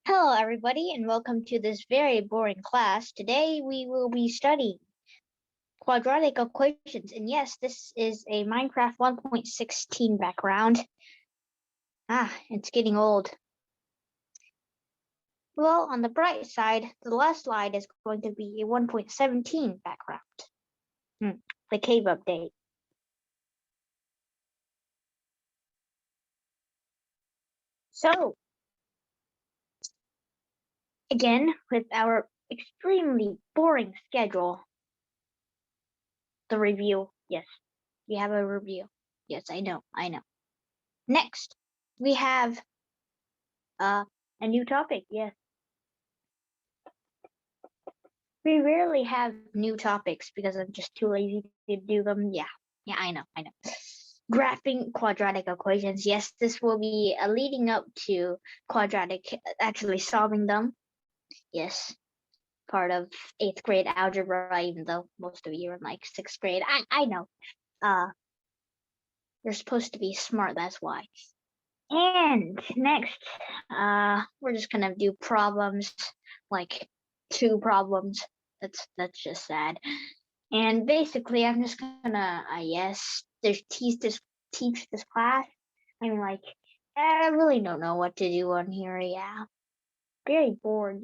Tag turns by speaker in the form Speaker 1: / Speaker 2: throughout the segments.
Speaker 1: Hello, everybody, and welcome to this very boring class. Today we will be studying quadratic equations. And yes, this is a Minecraft 1.16 background. It's getting old. Well, on the bright side, the last slide is going to be a 1.17 background. The cave update. So, again, with our extremely boring schedule, the review. Yes, we have a review. Yes, I know. Next, we have a new topic. Yes. We rarely have new topics because I'm just too lazy to do them. Yeah, I know. Graphing quadratic equations. Yes, this will be leading up to quadratic, actually solving them. Yes, part of 8th grade algebra, even though most of you are in like 6th grade. I know. You're supposed to be smart, that's why. And next, we're just gonna do problems, like 2 problems. That's just sad. And basically, I'm just gonna, teach this class. I mean, like, I really don't know what to do on here. Yeah, very bored,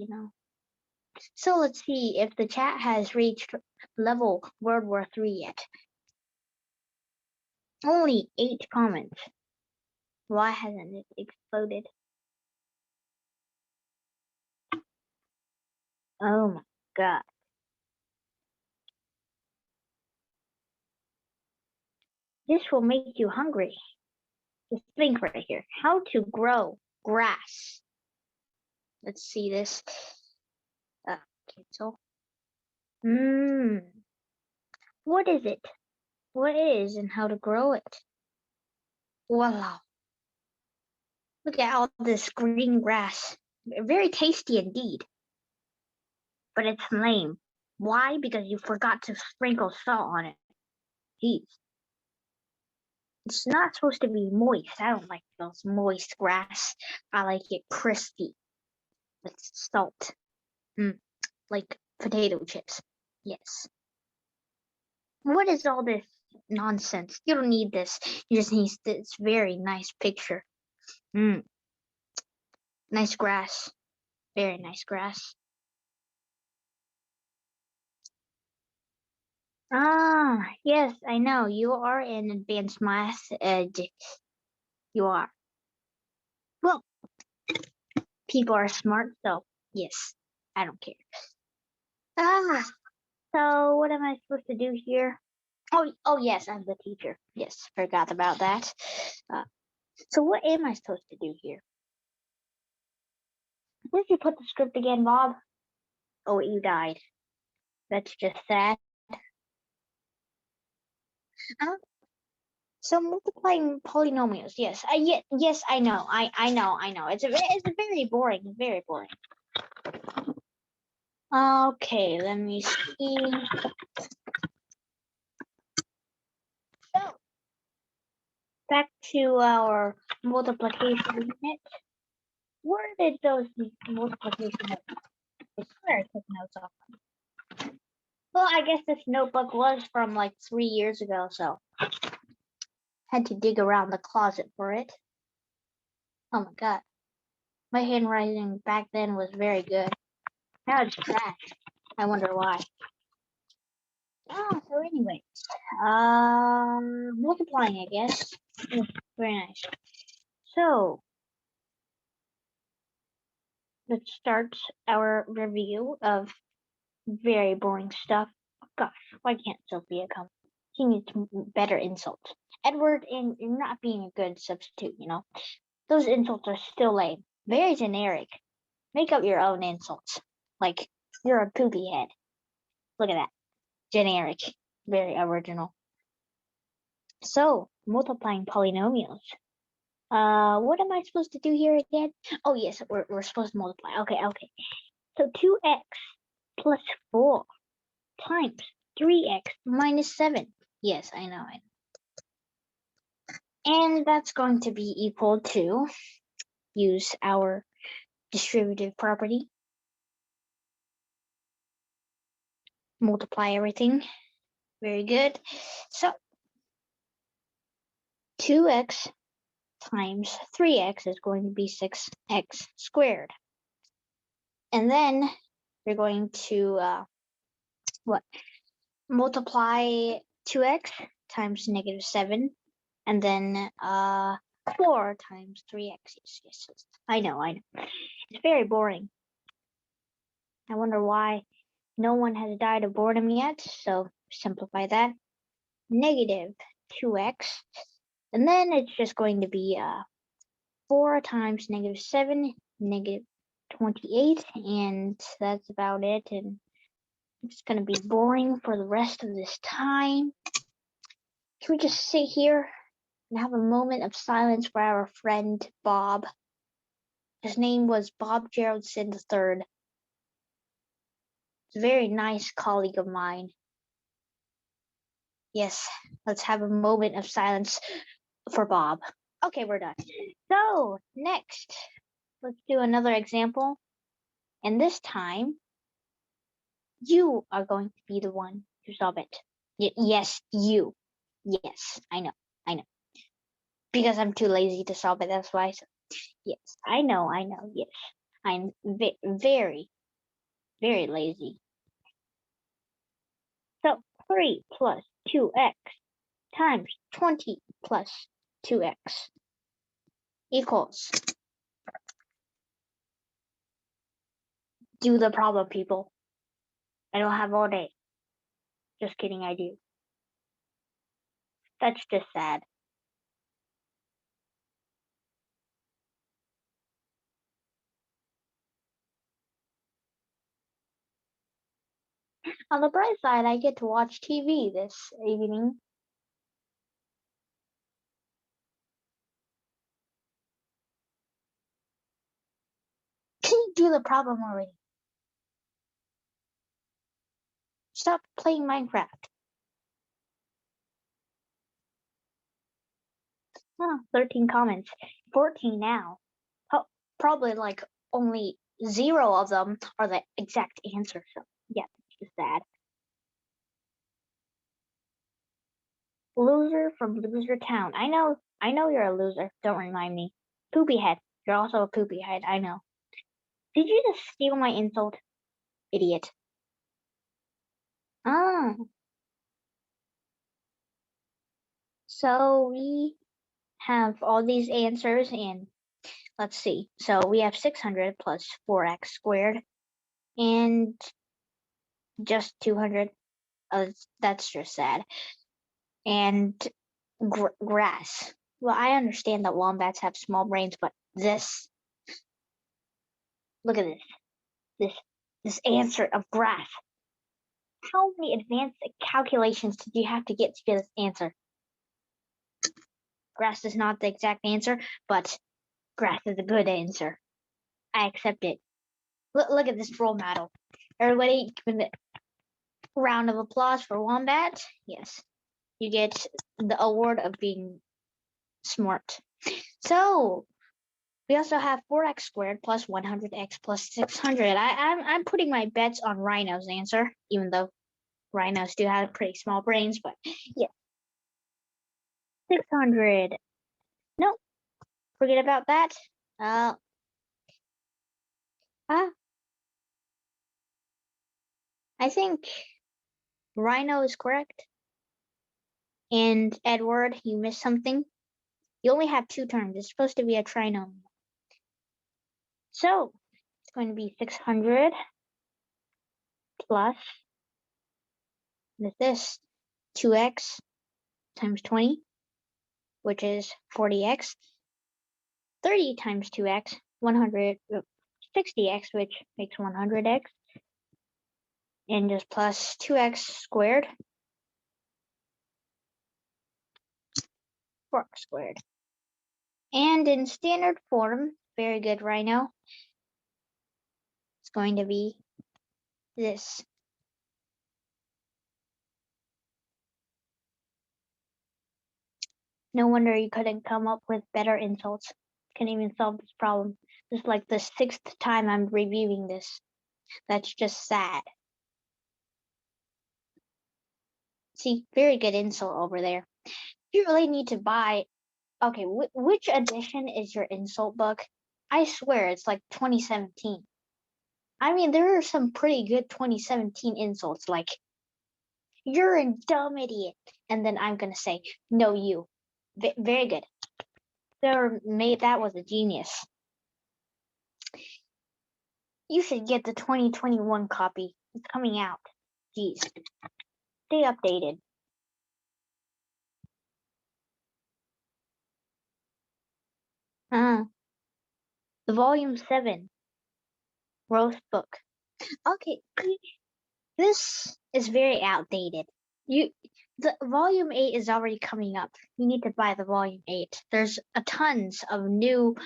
Speaker 1: So let's see if the chat has reached level World War III yet. Only 8 comments. Why hasn't it exploded? Oh my god. This will make you hungry. Just think right here. How to grow grass. Let's see this. Cancel. What is it? What is and how to grow it? Wow. Look at all this green grass. Very tasty indeed. But it's lame. Why? Because you forgot to sprinkle salt on it. Jeez. It's not supposed to be moist. I don't like those moist grass. I like it crispy with salt. Like potato chips. Yes. What is all this nonsense? You don't need this. You just need this very nice picture. Nice grass. Very nice grass. Yes, I know. You are in advanced math. You are. Well, people are smart, so yes, I don't care. So what am I supposed to do here? Oh yes, I'm the teacher. Yes, forgot about that. So what am I supposed to do here? Where'd you put the script again, Bob? Oh, you died. That's just sad. So multiplying polynomials, yes. Yes, I know. I know. It's very boring. Very boring. Okay, let me see. So back to our multiplication unit. Where did those multiplication notes? I swear I took notes off them. Well, I guess this notebook was from like 3 years ago, so had to dig around the closet for it. Oh my god. My handwriting back then was very good. Now it's trash. I wonder why. So anyway, multiplying, I guess. Very nice. So let's start our review of very boring stuff. Gosh, why can't Sophia come? She needs better insults. Edward, you're not being a good substitute, Those insults are still lame. Very generic. Make up your own insults. Like, you're a poopy head. Look at that. Generic. Very original. So, multiplying polynomials. What am I supposed to do here again? Oh, yes, we're supposed to multiply. Okay. So 2x plus 4 times 3x minus 7. Yes, I know. And that's going to be equal to, use our distributive property. Multiply everything. Very good. So 2x times 3x is going to be 6x squared. And then we're going to multiply 2x times negative 7, and then 4 times 3x. Yes. I know. It's very boring. I wonder why no one has died of boredom yet, so simplify that. Negative 2x, and then it's just going to be 4 times negative 7, negative 28, and that's about it, and it's going to be boring for the rest of this time. Can we just sit here and have a moment of silence for our friend Bob? His name was Bob Geraldson III. He's a very nice colleague of mine. Yes, let's have a moment of silence for Bob. Okay, we're done. So, next, let's do another example. And this time, you are going to be the one to solve it. Yes, you. Yes, I know. Because I'm too lazy to solve it, that's why. Yes, I know. Yes, I'm very, very lazy. So 3 plus 2x times 20 plus 2x equals. Do the problem, people. I don't have all day. Just kidding, I do. That's just sad. On the bright side, I get to watch TV this evening. Can you do the problem already? Stop playing Minecraft. Oh, 13 comments. 14 now. Probably like only 0 of them are the exact answer. So yeah, it's just sad. Loser from Loser Town. I know you're a loser. Don't remind me. Poopy head. You're also a poopy head. I know. Did you just steal my insult? Idiot. Ah. So we have all these answers, and let's see. So we have 600 plus 4x squared and just 200. That's just sad. And grass. Well, I understand that wombats have small brains, but this. Look at this. This answer of grass. How many advanced calculations did you have to get this answer? Grass is not the exact answer, but grass is a good answer. I accept it. Look at this role model. Everybody, give a round of applause for Wombat. Yes, you get the award of being smart. So we also have 4x squared plus 100x plus 600. I'm putting my bets on Rhino's answer, even though rhinos do have pretty small brains, but yeah. 600. No, forget about that. Uh, I think Rhino is correct. And Edward, you missed something. You only have 2 terms. It's supposed to be a trinomial. So it's going to be 600 plus this 2x times 20, which is 40x. 30 times 2x, 160x, which makes 100x. And just plus 2x squared, 4x squared. And in standard form, very good, Rhino, it's going to be this. No wonder you couldn't come up with better insults. Couldn't even solve this problem. This is like the 6th time I'm reviewing this. That's just sad. See, very good insult over there. You really need to buy. Okay, which edition is your insult book? I swear it's like 2017. I mean, there are some pretty good 2017 insults, like, you're a dumb idiot. And then I'm gonna say, no, you. Very good. That was a genius. You should get the 2021 copy. It's coming out. Jeez. Stay updated. The volume 7 roast book. Okay, this is very outdated. The volume 8 is already coming up. You need to buy the volume 8. There's a tons of new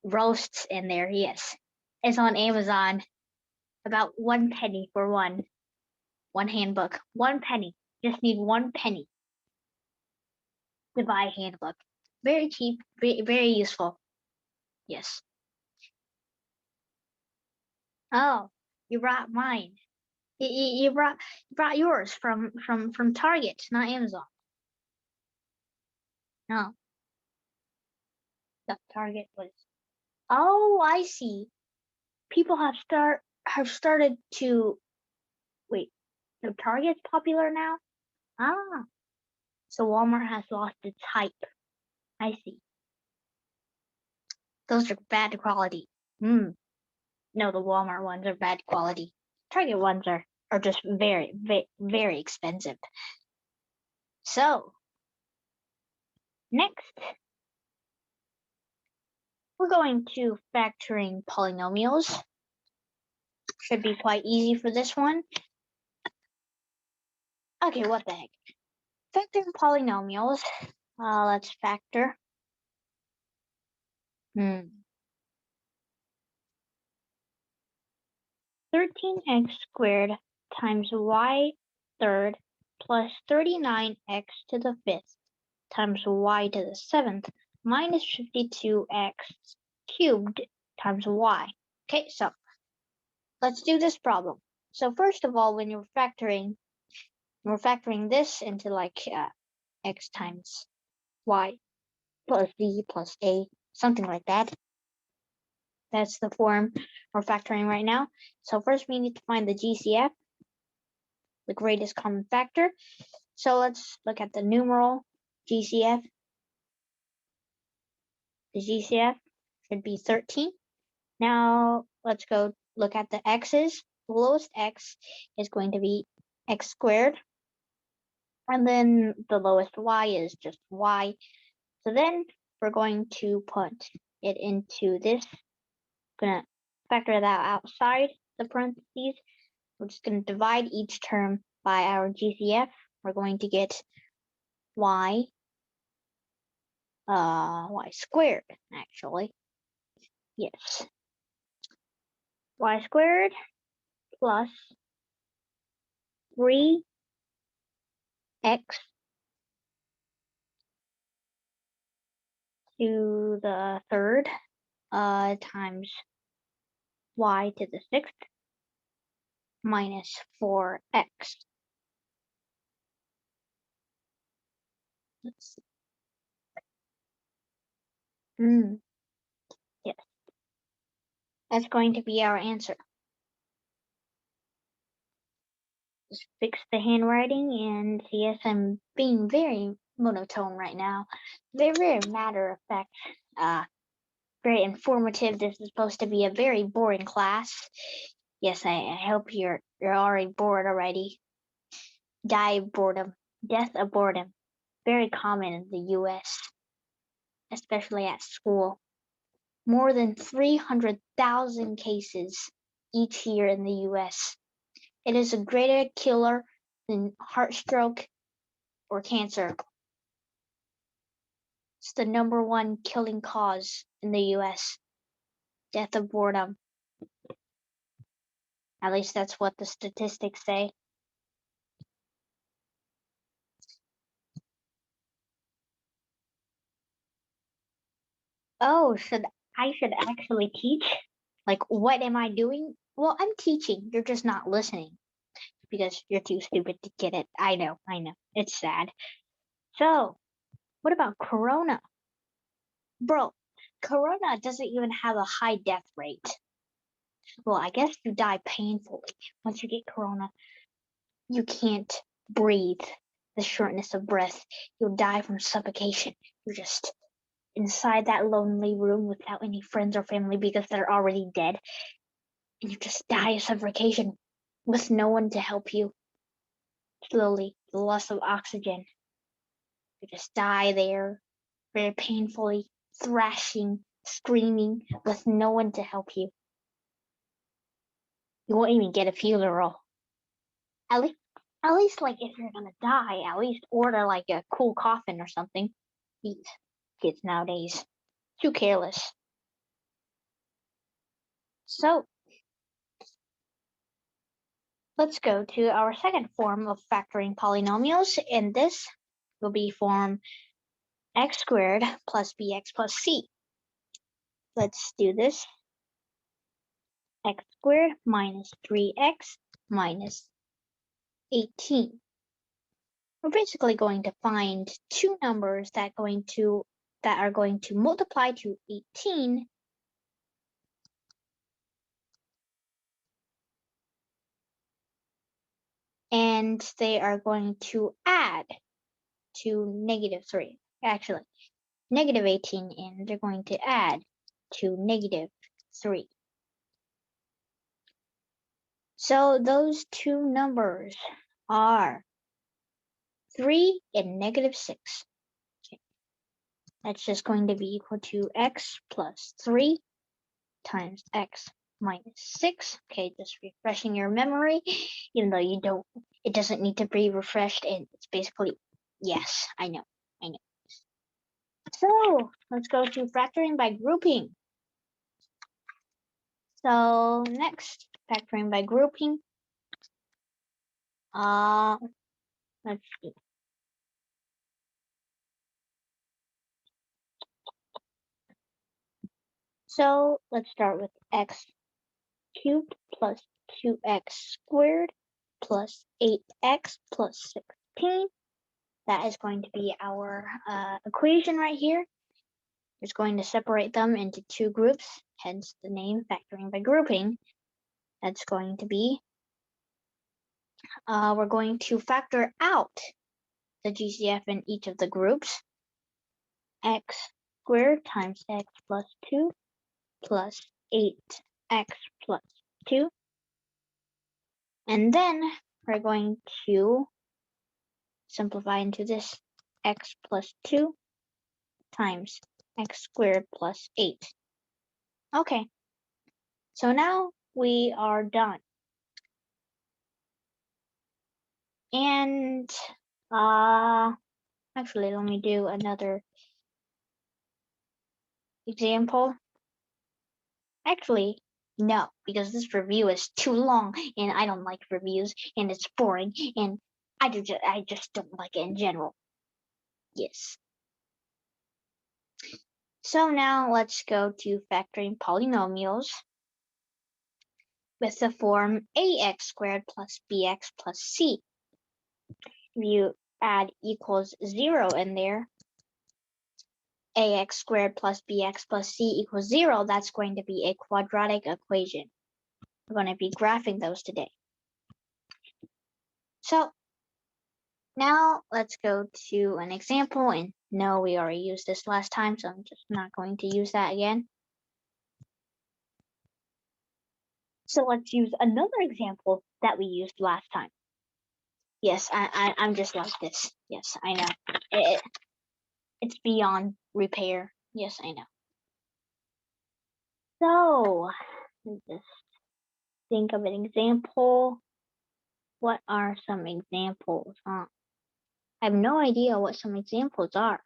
Speaker 1: roasts in there. Yes, it's on Amazon. About 1 penny for one handbook. 1 penny. Just need 1 penny to buy a handbook. Very cheap. Very useful. Yes. Oh, you brought mine. You brought yours from Target, not Amazon. No, the Target was. Oh, I see. People have started to wait. So Target's popular now. Ah, so Walmart has lost its hype. I see. Those are bad quality. Hmm. No, the Walmart ones are bad quality. Target ones are just very expensive. So next, we're going to factoring polynomials. Should be quite easy for this one. Okay, what the heck? Factoring polynomials. Let's factor. 13x squared times y third plus 39x to the fifth times y to the seventh minus 52x cubed times y. Okay, so let's do this problem. So first of all, when we're factoring this into like x times y plus z plus a, something like that. That's the form we're factoring right now. So first we need to find the GCF, the greatest common factor. So let's look at the numeral GCF. The GCF should be 13. Now let's go look at the x's. The lowest x is going to be x squared. And then the lowest y is just y. So then we're going to put it into this. Gonna factor that outside the parentheses. We're just going to divide each term by our GCF. We're going to get y squared, actually. Yes. Y squared plus 3x to the third times y to the sixth minus 4x. Let's see. Yes. That's going to be our answer. Just fix the handwriting, and yes, I'm being very monotone right now. Very matter of fact. Very informative. This is supposed to be a very boring class. Yes, I hope you're already bored already. Die of boredom. Death of boredom. Very common in the US, especially at school. More than 300,000 cases each year in the US. It is a greater killer than heart stroke or cancer. It's the #1 killing cause in the US. Death of boredom. At least that's what the statistics say. Oh, should I should actually teach. Like, what am I doing? Well, I'm teaching. You're just not listening because you're too stupid to get it. I know. It's sad. So, what about Corona? Bro, Corona doesn't even have a high death rate. Well, I guess you die painfully. Once you get Corona, you can't breathe. The shortness of breath. You'll die from suffocation. You're just inside that lonely room without any friends or family because they're already dead. And you just die of suffocation with no one to help you. Slowly, the loss of oxygen. You just die there, very painfully, thrashing, screaming, with no one to help you. You won't even get a funeral. At least, like, if you're gonna die, at least order like a cool coffin or something. These kids nowadays, too careless. So, let's go to our second form of factoring polynomials, and this will be form x squared plus bx plus c. Let's do this. X squared minus 3x minus 18. We're basically going to find two numbers that are going to multiply to 18 and they are going to add to negative 3. Actually, negative 18 and they're going to add to negative 3. So those two numbers are 3 and negative 6. Okay. That's just going to be equal to x plus 3 times x minus 6. Okay, just refreshing your memory, even though it doesn't need to be refreshed, and it's basically, yes, I know. So, let's go to factoring by grouping. So, next, factoring by grouping. Let's see. So, let's start with x cubed plus 2x squared plus 8x plus 16. That is going to be our equation right here. It's going to separate them into two groups, hence the name factoring by grouping. That's going to be, we're going to factor out the GCF in each of the groups. X squared times x plus 2 plus 8x plus 2. And then we're going to simplify into this x plus 2 times x squared plus 8. Okay, so now we are done. And actually, let me do another example. Actually, no, because this review is too long and I don't like reviews and it's boring and I just don't like it in general. Yes. So now let's go to factoring polynomials with the form ax squared plus bx plus c. If you add equals 0 in there, ax squared plus bx plus c equals 0, that's going to be a quadratic equation. We're going to be graphing those today. So now let's go to an example, and no, we already used this last time, so I'm just not going to use that again. So let's use another example that we used last time. Yes, I'm just like this. Yes, I know. It's beyond repair. Yes, I know. So, let's just think of an example. What are some examples? I have no idea what some examples are.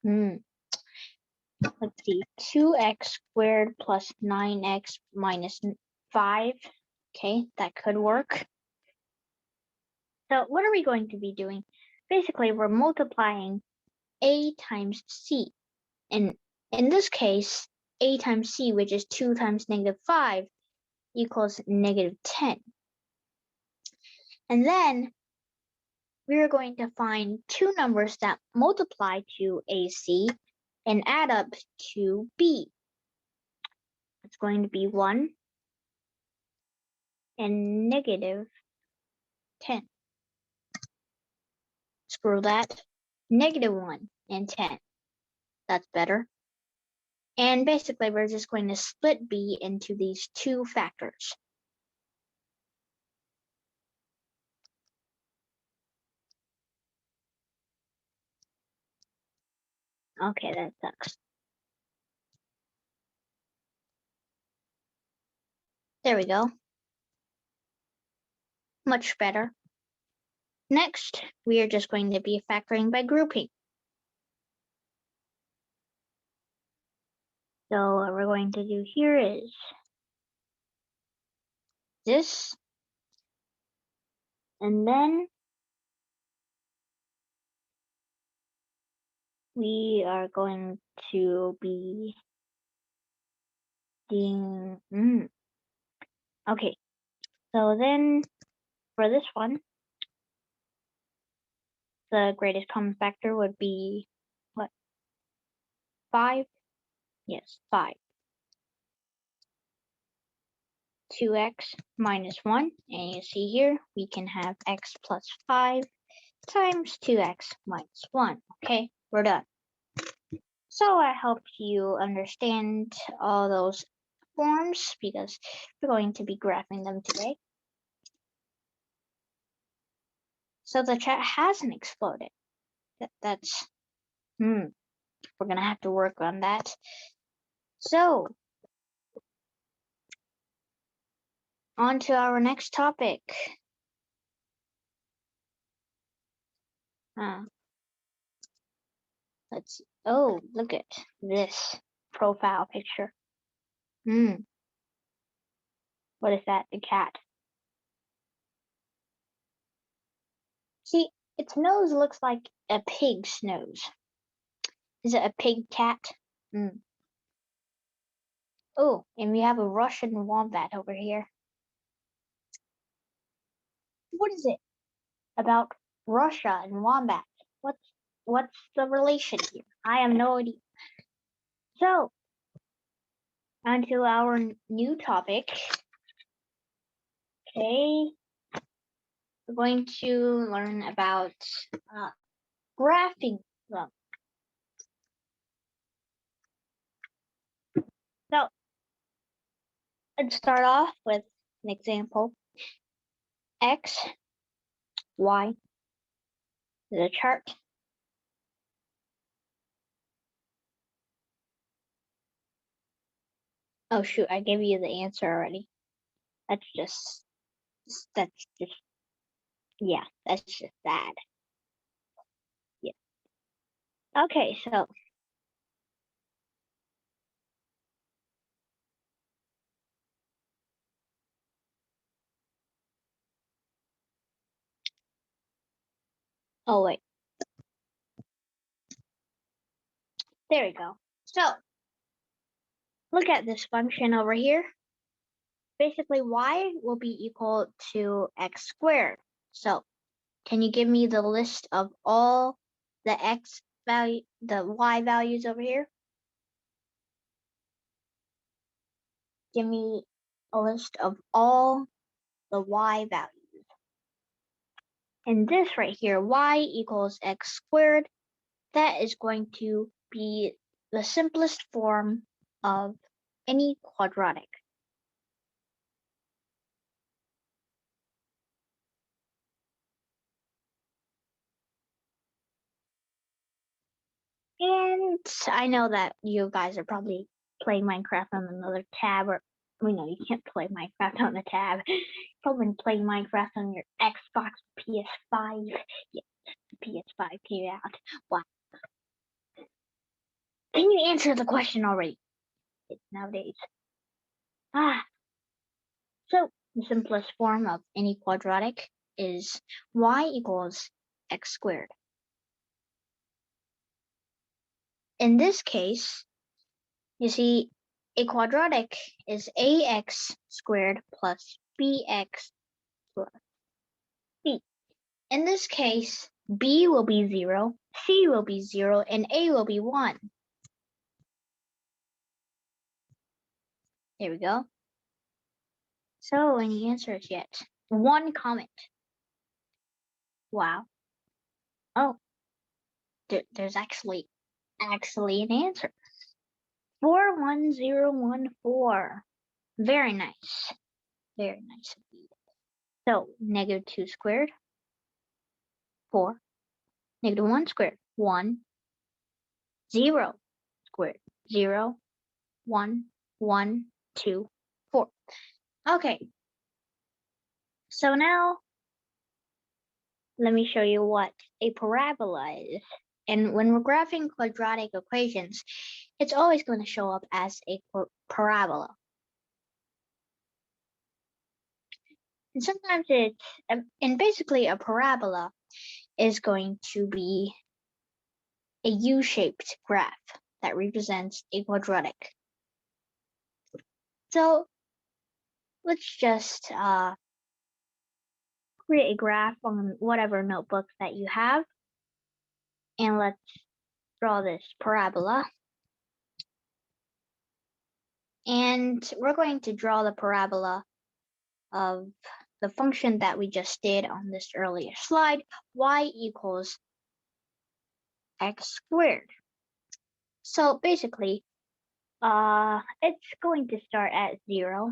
Speaker 1: Let's see. 2x squared plus 9x minus 5. Okay, that could work. So what are we going to be doing? Basically, we're multiplying a times c. And in this case, a times c, which is 2 times -5, equals -10. And then we're going to find two numbers that multiply to AC and add up to B. It's going to be 1 and -10. Screw that. -1 and 10. That's better. And basically, we're just going to split B into these two factors. Okay, that sucks. There we go. Much better. Next, we are just going to be factoring by grouping. So what we're going to do here is this, and then we are going to be doing, okay, so then for this one, the greatest common factor would be, what, 5? Yes, 5. 2x minus 1, and you see here, we can have x plus 5 times 2x minus 1. Okay, we're done. So I hope you understand all those forms because we're going to be graphing them today. So the chat hasn't exploded. That's, we're gonna have to work on that. So, on to our next topic. Let's see. Oh, look at this profile picture. What is that? The cat. See, its nose looks like a pig's nose. Is it a pig cat? Oh, and we have a Russian wombat over here. What is it about Russia and wombat? What's the relation here? I have no idea. So, on to our new topic. Okay, we're going to learn about graphing them. So, let's start off with an example. X, Y is a chart. Oh shoot, I gave you the answer already. That's just yeah, that's just bad. Yeah. Okay, so oh wait. There we go. So look at this function over here. Basically, y will be equal to x squared. So can you give me the list of all the y values over here? Give me a list of all the y values. And this right here, y equals x squared, that is going to be the simplest form of any quadratic. And I know that you guys are probably playing Minecraft on another tab, or you can't play Minecraft on the tab. You're probably playing Minecraft on your Xbox, PS5. Yeah, PS5 came out. Wow. Can you answer the question already? It's nowadays. So the simplest form of any quadratic is y equals x squared. In this case, you see, A quadratic is ax squared plus bx plus c. In this case, b will be 0, c will be 0, and a will be 1. There we go. So, any answers yet? One comment. Wow. Oh, there's actually an answer. 41014. Very nice. Very nice indeed. So, negative 2 squared, 4. Negative 1 squared, 1. 0 squared, 0. 1, 1, 2, 4. Okay, so now let me show you what a parabola is. And when we're graphing quadratic equations, it's always going to show up as a parabola. And sometimes and basically a parabola is going to be a U-shaped graph that represents a quadratic. So let's just create a graph on whatever notebook that you have. And let's draw this parabola. And we're going to draw the parabola of the function that we just did on this earlier slide, y equals x squared. So basically, it's going to start at 0.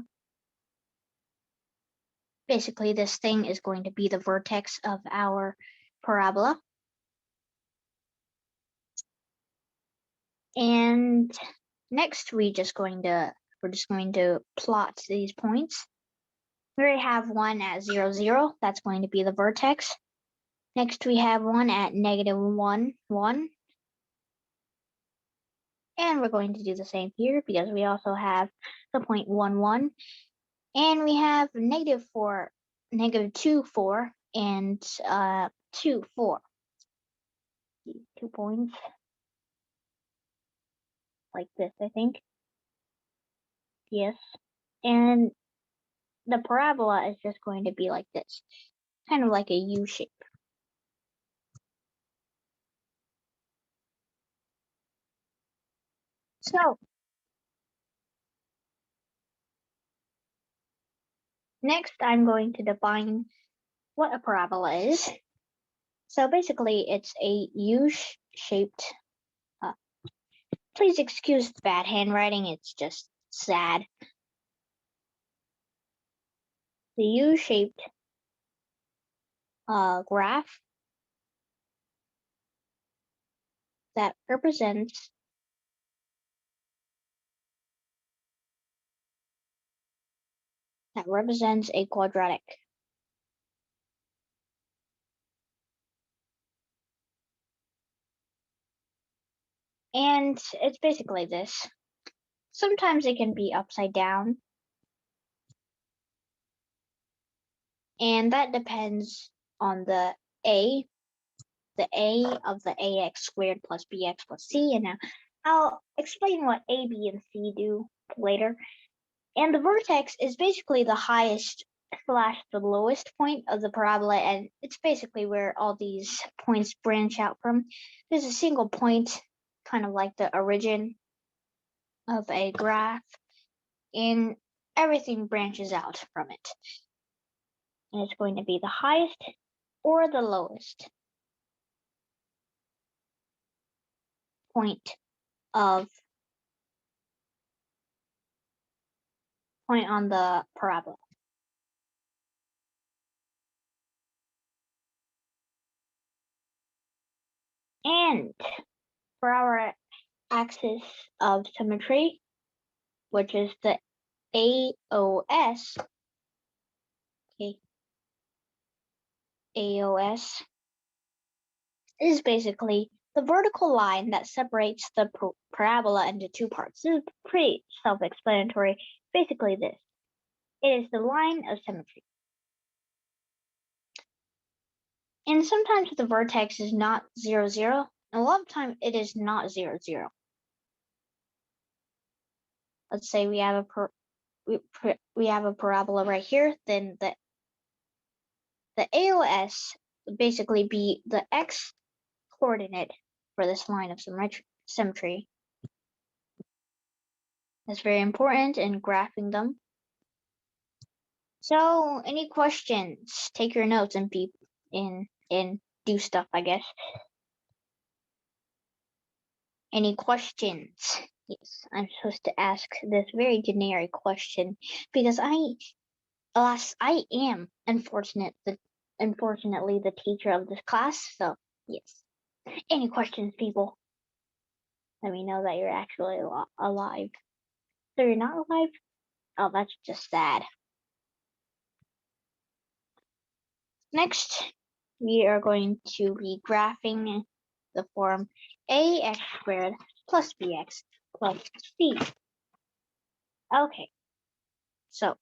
Speaker 1: Basically, this thing is going to be the vertex of our parabola. And next, we're just going to plot these points. We already have one at 0, 0. That's going to be the vertex. Next, we have one at negative 1, 1. And we're going to do the same here because we also have the point 1, 1. And we have negative 4, negative 2, 4, and 2, 4. 2 points like this, I think. Yes. And the parabola is just going to be like this, kind of like a U shape. So next, I'm going to define what a parabola is. So basically, it's a U-shaped. Please excuse the bad handwriting. It's just sad. The U-shaped graph that represents a quadratic. And it's basically this. Sometimes it can be upside down. And that depends on the A of the ax squared plus bx plus c. And now I'll explain what a, b, and c do later. And the vertex is basically the highest / the lowest point of the parabola, and it's basically where all these points branch out from. There's a single point, kind of like the origin of a graph, and everything branches out from it. And it's going to be the highest or the lowest point on the parabola. And for our axis of symmetry, which is the AOS, okay, AOS is basically the vertical line that separates the parabola into two parts. This is pretty self-explanatory. Basically this. It is the line of symmetry. And sometimes the vertex is not 0, 0. And a lot of time it is not 0, 0. let's say we have we have a parabola right here, then the AOS would basically be the x coordinate for this line of symmetry. That's very important in graphing them. So, any questions? Take your notes and do stuff, I guess. Any questions? Yes, I'm supposed to ask this very generic question because alas, I am unfortunately the teacher of this class. So yes. Any questions, people? Let me know that you're actually alive. So you're not alive? Oh, that's just sad. Next, we are going to be graphing the form ax squared plus bx plus c. Okay, so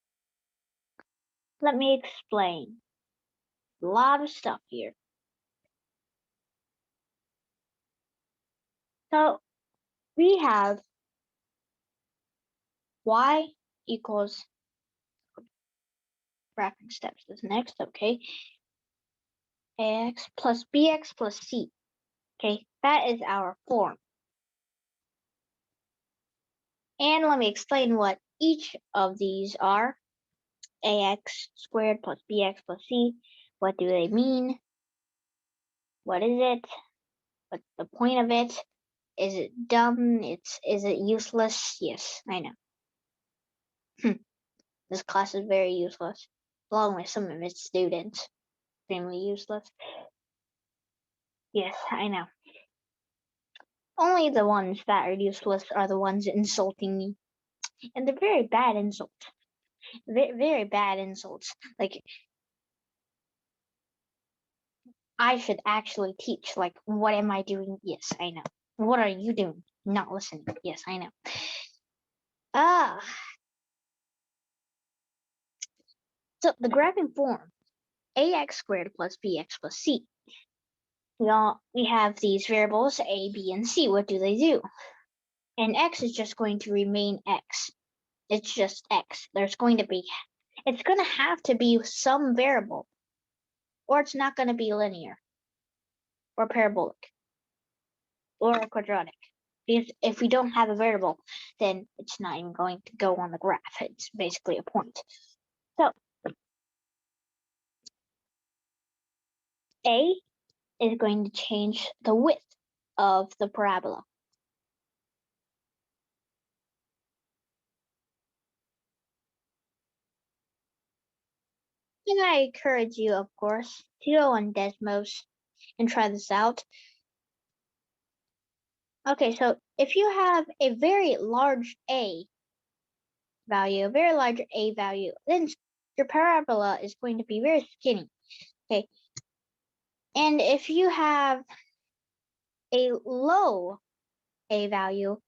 Speaker 1: let me explain. A lot of stuff here. So we have y equals graphing steps is next, okay? Ax plus bx plus c. Okay, that is our form. And let me explain what each of these are. Ax squared plus bx plus c. What do they mean? What is it? What's the point of it? Is it dumb? Is it useless? Yes, I know. This class is very useless, along with some of its students. Extremely useless. Yes, I know. Only the ones that are useless are the ones insulting me. And they're very bad insults. Very bad insults. Like, I should actually teach. Like, what am I doing? Yes, I know. What are you doing? Not listening. Yes, I know. So the graphing form, ax squared plus bx plus c. We have these variables a, b, and c. What do they do? And x is just going to remain x. It's just x. It's going to have to be some variable, or it's not going to be linear, or parabolic, or quadratic. Because if we don't have a variable, then it's not even going to go on the graph. It's basically a point. So A is going to change the width of the parabola. And I encourage you, of course, to go on Desmos and try this out. Okay, so if you have a very large A value, then your parabola is going to be very skinny. Okay. And if you have a low A value,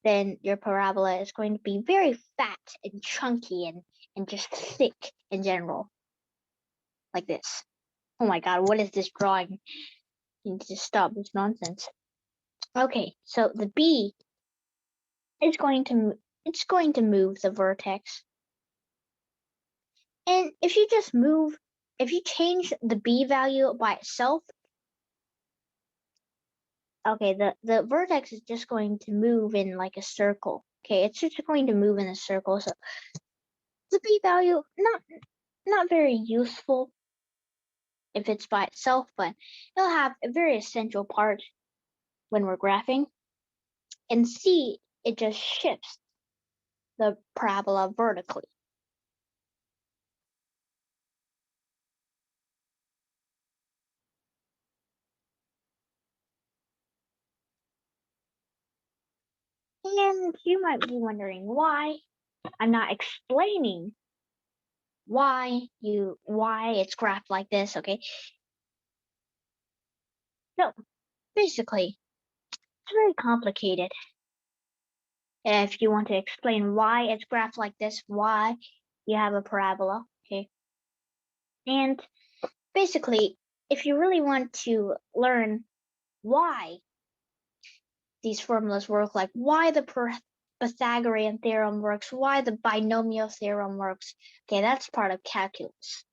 Speaker 1: then your parabola is going to be very fat and chunky and just thick in general. Like this. Oh my god, what is this drawing? You need to stop this nonsense. Okay, so the B is going to move the vertex. And if you change the B value by itself, okay, the vertex is just going to move in like a circle. Okay, it's just going to move in a circle. So the B value, not very useful if it's by itself, but it'll have a very essential part when we're graphing. And C, it just shifts the parabola vertically. And you might be wondering why I'm not explaining why it's graphed like this, okay? So basically, it's very complicated. If you want to explain why it's graphed like this, why you have a parabola, okay? And basically, if you really want to learn why these formulas work, like why the Pythagorean theorem works, why the binomial theorem works. Okay, that's part of calculus.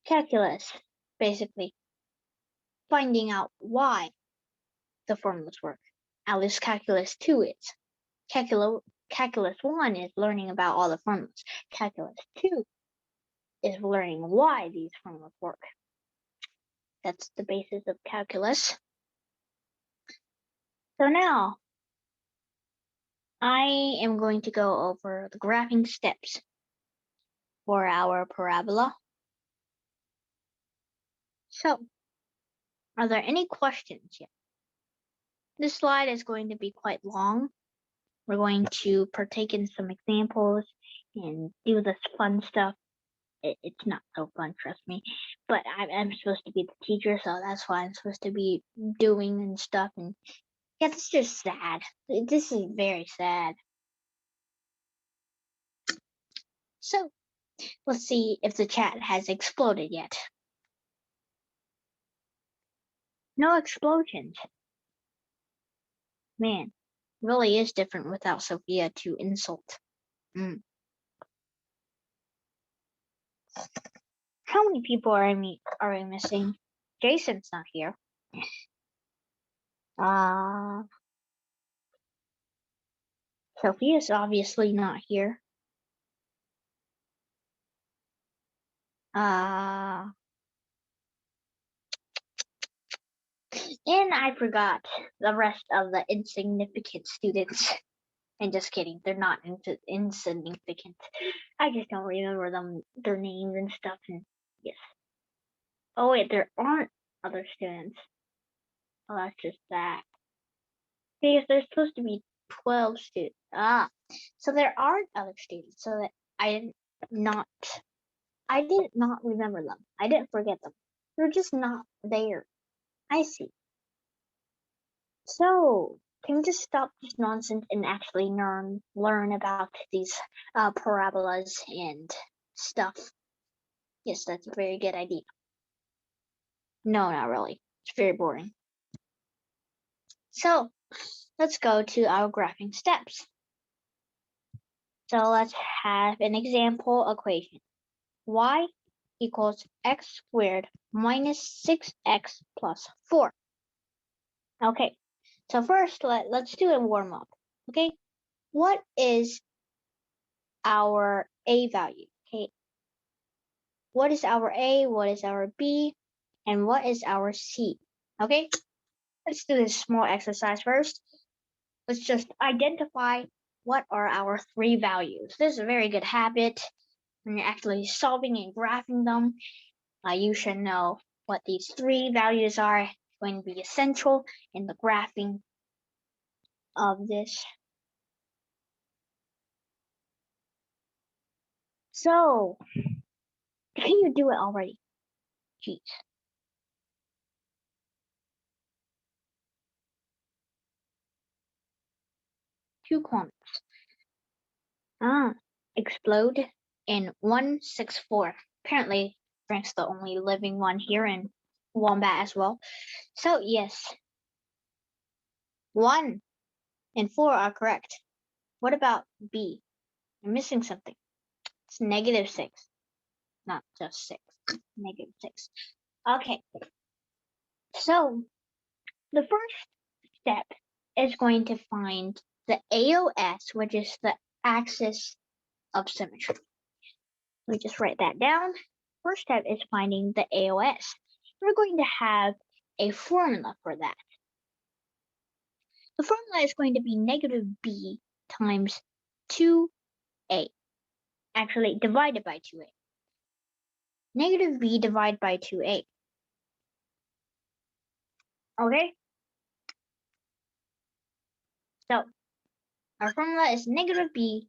Speaker 1: Calculus, basically, finding out why the formulas work. At least calculus 2 is. Calculus 1 is learning about all the formulas. Calculus 2 is learning why these formulas work. That's the basis of calculus. So now, I am going to go over the graphing steps for our parabola. So, are there any questions yet? This slide is going to be quite long. We're going to partake in some examples and do this fun stuff. It's not so fun, trust me. But I'm supposed to be the teacher, so that's why I'm supposed to be doing and stuff. And yeah, it's just sad. This is very sad. So, let's see if the chat has exploded yet. No explosions. Man, really is different without Sophia to insult. How many people are we missing? Jason's not here. Sophia's obviously not here. And I forgot the rest of the insignificant students. And just kidding, they're not insignificant. I just don't remember their names and stuff. And yes. Oh wait, there aren't other students. Oh, that's just that. Because there's supposed to be 12 students. So there aren't other students. So that I did not remember them. I didn't forget them. They're just not there. I see. So, can we just stop this nonsense and actually learn about these parabolas and stuff? Yes, that's a very good idea. No, not really. It's very boring. So, let's go to our graphing steps. So, let's have an example equation. Y equals x squared minus 6x plus 4. Okay, so first let's do a warm-up. Okay, what is our A value? Okay, what is our A, what is our B, and what is our C? Okay, let's do this small exercise first. Let's just identify what are our 3 values. This is a very good habit. When you're actually solving and graphing them, you should know what these 3 values are. It's going to be essential in the graphing of this. So, can you do it already? Jeez. Two comments. Explode in 164. Apparently, Frank's the only living one here, and Wombat as well. So, yes. 1 and 4 are correct. What about B? I'm missing something. It's negative 6. Not just 6. Negative 6. Okay. So, the first step is going to find the AOS, which is the axis of symmetry. Let me just write that down. First step is finding the AOS. We're going to have a formula for that. The formula is going to be negative b times 2a. Actually, divided by 2a. Negative b divided by 2a. Okay? So, our formula is negative b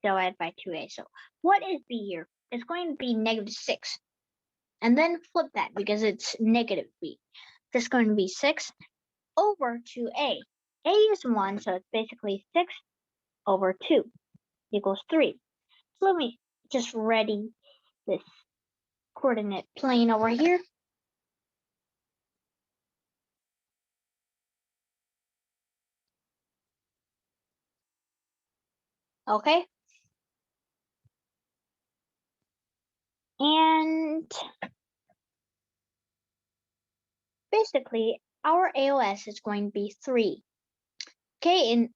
Speaker 1: divided by 2a. So, what is b here? It's going to be negative 6. And then flip that because it's negative b. It's going to be 6 over 2a. A is 1, so it's basically 6 over 2 equals 3. So let me just ready this coordinate plane over here. Okay? And basically, our AOS is going to be 3. Okay, and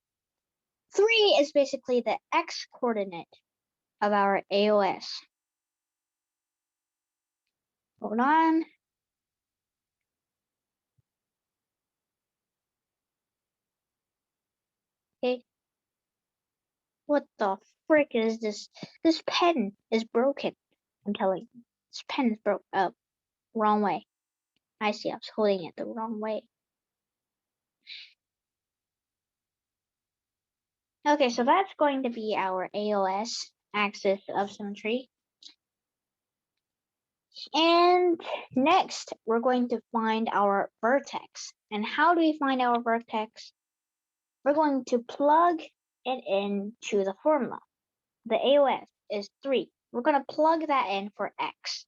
Speaker 1: 3 is basically the x coordinate of our AOS. Hold on. Okay. What the frick is this? This pen is broken. I'm telling you. This pen is broke up. Wrong way. I see, I was holding it the wrong way. Okay, so that's going to be our AOS, axis of symmetry. And next, we're going to find our vertex. And how do we find our vertex? We're going to plug it into the formula. The AOS is 3. We're going to plug that in for x,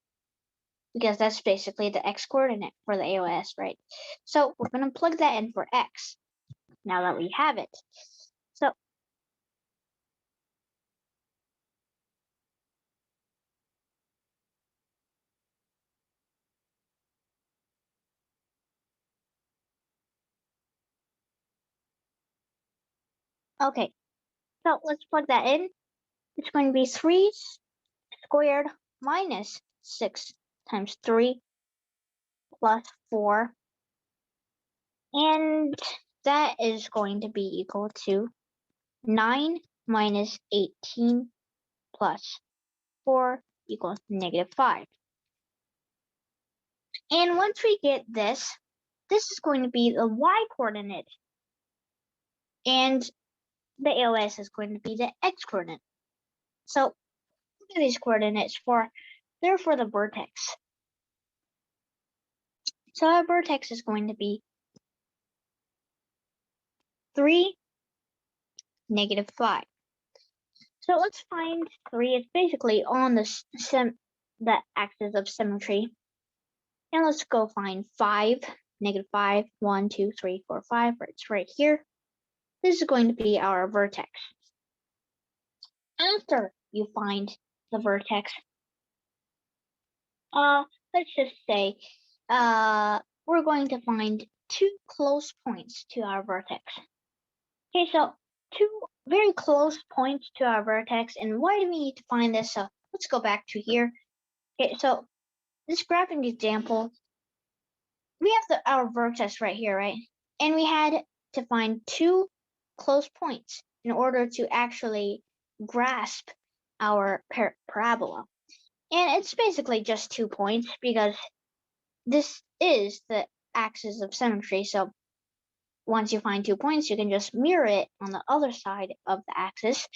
Speaker 1: because that's basically the x coordinate for the AOS, right? So we're going to plug that in for x, now that we have it. So okay, so let's plug that in. It's going to be 3 squared minus 6 times 3 plus 4. And that is going to be equal to 9 minus 18 plus 4 equals -5. And once we get this, this is going to be the y coordinate. And the AOS is going to be the x coordinate. So look at these coordinates they're for the vertex. So our vertex is going to be 3, -5. So let's find 3. It's basically on the axis of symmetry. And let's go find 5, -5, 1, 2, 3, 4, 5. It's right here. This is going to be our vertex. After you find the vertex, let's just say, we're going to find 2 close points to our vertex. Okay, so 2 very close points to our vertex, and why do we need to find this? So let's go back to here. Okay, so this graphic example, we have our vertex right here, right? And we had to find 2 close points in order to actually grasp our parabola. And it's basically just 2 points because this is the axis of symmetry. So once you find 2 points, you can just mirror it on the other side of the axis.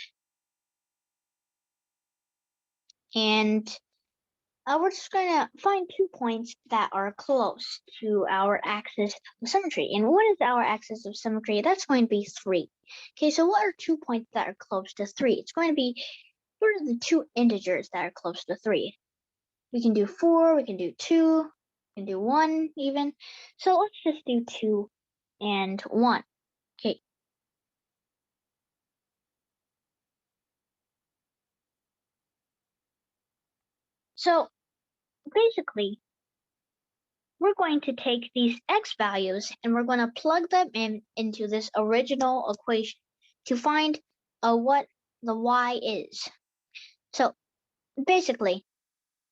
Speaker 1: And we're just going to find 2 points that are close to our axis of symmetry. And what is our axis of symmetry? That's going to be 3. Okay, so what are 2 points that are close to 3? It's going to be what are the 2 integers that are close to 3? We can do 4, we can do 2, we can do 1 even. So let's just do 2 and 1. Okay. So basically, we're going to take these x values and we're going to plug them into this original equation to find what the y is. So basically,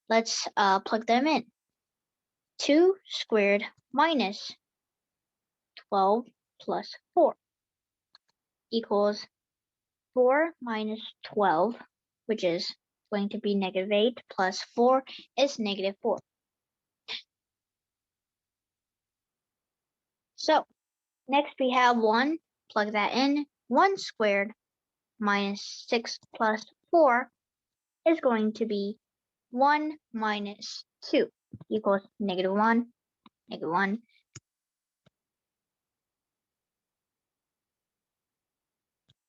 Speaker 1: let's plug them in. 2 squared minus 12 plus 4 equals 4 minus 12, which is going to be -8, plus 4 is -4. So next we have 1, plug that in. 1 squared minus 6 plus 4 is going to be 1 minus 2 equals -1, -1.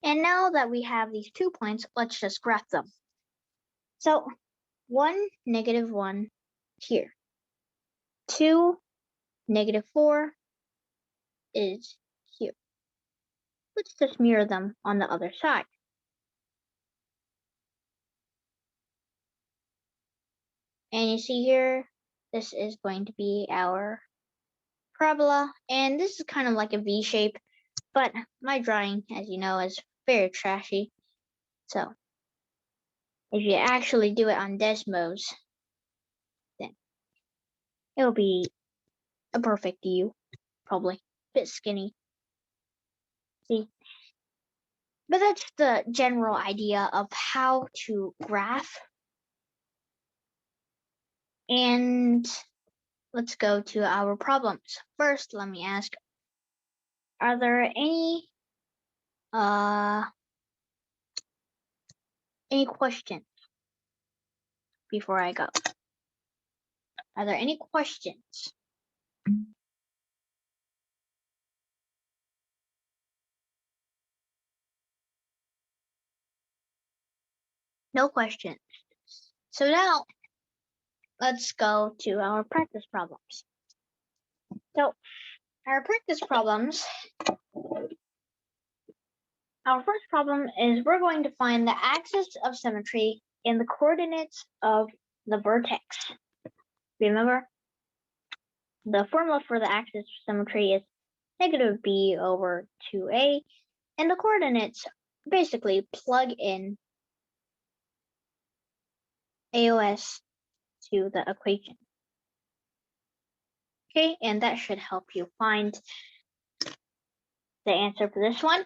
Speaker 1: And now that we have these 2 points, let's just graph them. So 1, -1 here. 2, -4 is here. Let's just mirror them on the other side. And you see here, this is going to be our parabola, and this is kind of like a V shape, but my drawing, as you know, is very trashy. So if you actually do it on Desmos, then it'll be a perfect U, probably. A bit skinny. See? But that's the general idea of how to graph. And let's go to our problems. First, let me ask, are there any questions before I go? Are there any questions? No questions. So now let's go to our practice problems. So our practice problems, our first problem is we're going to find the axis of symmetry in the coordinates of the vertex. Remember, the formula for the axis of symmetry is negative b over 2a, and the coordinates basically plug in AOS to the equation. Okay, and that should help you find the answer for this one.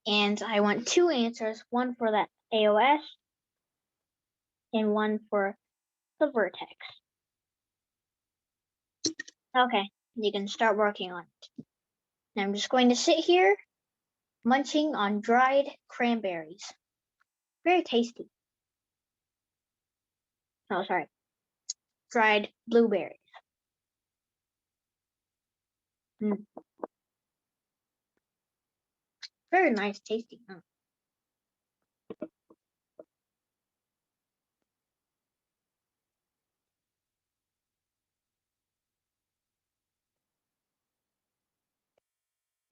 Speaker 1: And I want two answers, one for that AOS and one for the vertex. Okay, you can start working on it. Now I'm just going to sit here munching on dried cranberries. Very tasty. Oh, sorry. Dried blueberries. Mm. Very nice tasting.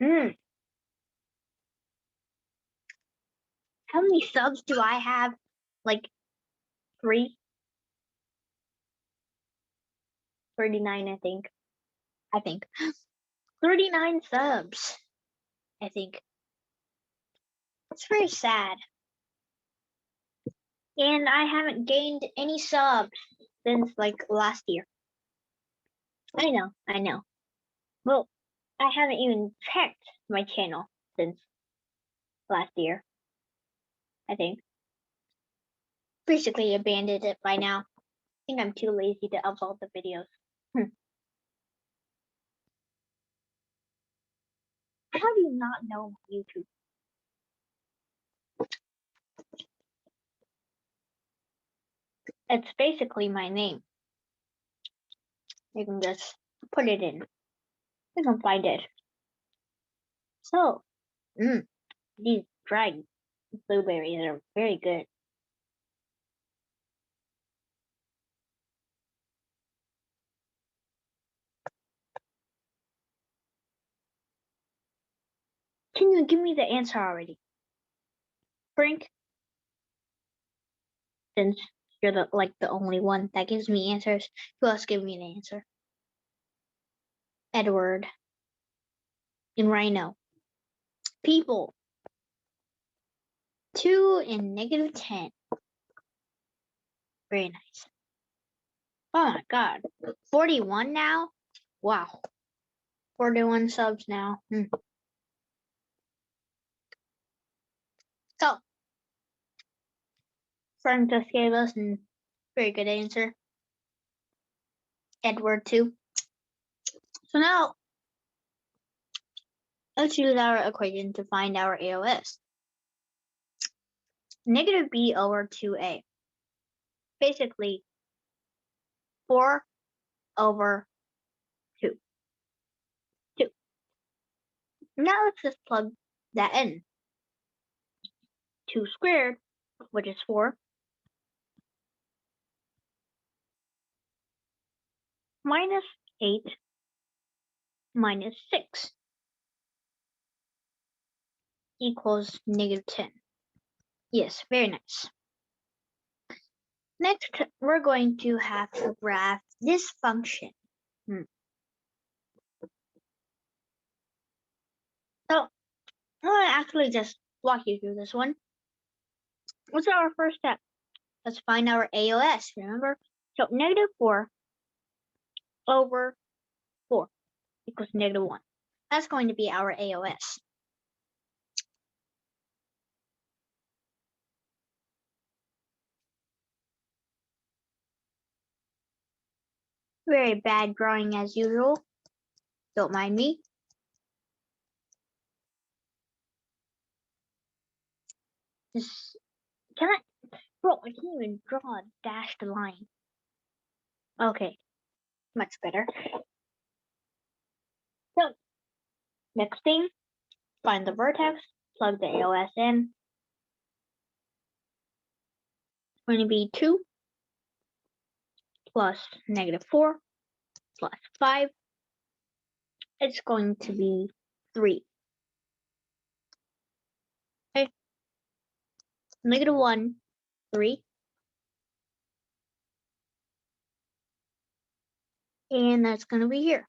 Speaker 1: Mm. How many subs do I have? Like 39, I think. 39 subs, I think. It's very sad. And I haven't gained any subs since like last year. I know. Well, I haven't even checked my channel since last year, I think. Basically abandoned it by now. I think I'm too lazy to upload the videos. How do you not know my YouTube? It's basically my name. You can just put it in. You can find it. So, these dried blueberries are very good. Can you give me the answer already? Frank? Since you're the only one that gives me answers, who else give me an answer? Edward and Rhino. People. 2 and negative 10. Very nice. Oh my god. 41 now? Wow. 41 subs now. So, Frank just gave us a very good answer. Edward too. So now, let's use our equation to find our AOS. Negative b over 2a. Basically, 4 over 2. 2. Now let's just plug that in. 2 squared, which is 4, minus 8 minus 6 equals negative 10. Yes, very nice. Next, we're going to have to graph this function. So, I'm going to actually just walk you through this one. What's our first step? Let's find our AOS, remember? So, -4 over 4 equals -1. That's going to be our AOS. Very bad drawing as usual. Don't mind me. Just, bro, I can't even draw a dashed line. Okay, much better. So, next thing, find the vertex, plug the AOS in. It's going to be 2 plus -4 plus 5. It's going to be 3. Okay, -1, 3. And that's going to be here.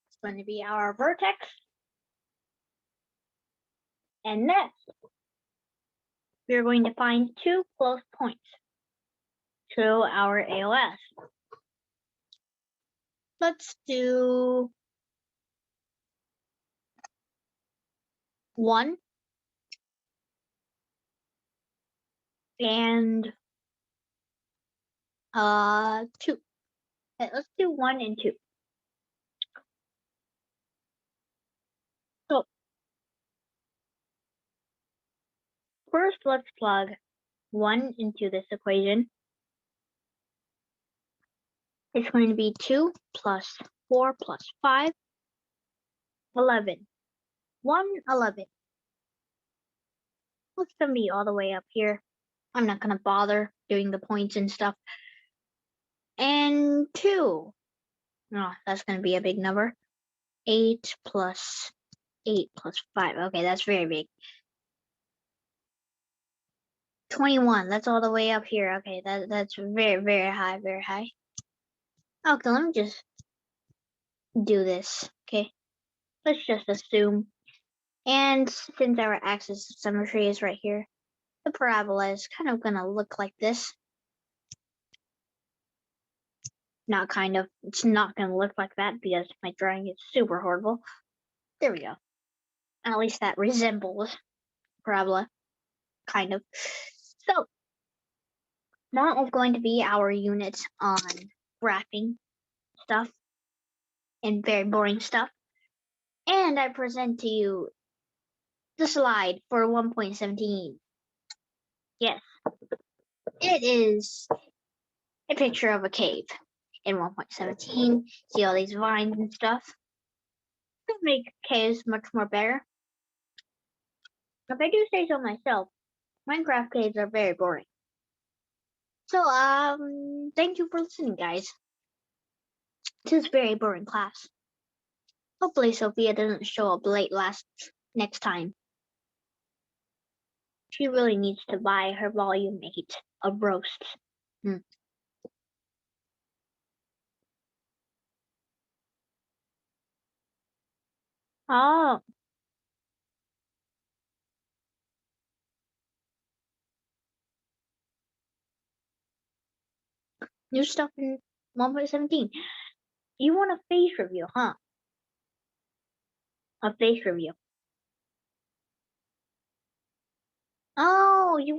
Speaker 1: It's going to be our vertex. And next, we're going to find 2 close points to our AOS. Let's do 1 and 2. Okay, let's do 1 and 2. So first, let's plug 1 into this equation. It's going to be 2 plus 4 plus 5, 11. 1, 11. What's going to be all the way up here? I'm not going to bother doing the points and stuff. And 2. Oh, that's going to be a big number. 8 plus 8 plus 5. Okay, that's very big. 21. That's all the way up here. Okay, that's very, very high, very high. Okay, let me just do this. Okay, let's just assume. And since our axis of symmetry is right here, the parabola is kind of going to look like this. Not kind of. It's not going to look like that because my drawing is super horrible. There we go. At least that resembles parabola. Kind of. So, that is going to be our unit on graphing stuff and very boring stuff. And I present to you the slide for 1.17. Yes, it is a picture of a cave in 1.17. See all these vines and stuff? Could make caves much more better. If I do say so myself, Minecraft caves are very boring. So, thank you for listening, guys. This is very boring class. Hopefully Sophia doesn't show up late next time. She really needs to buy her volume 8 of roasts. Oh, new stuff in 1.17. You want a face review, huh? A face review. Oh, you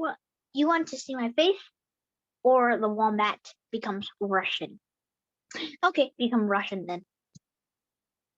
Speaker 1: want to see my face? Or the wombat becomes Russian. Okay, become Russian then.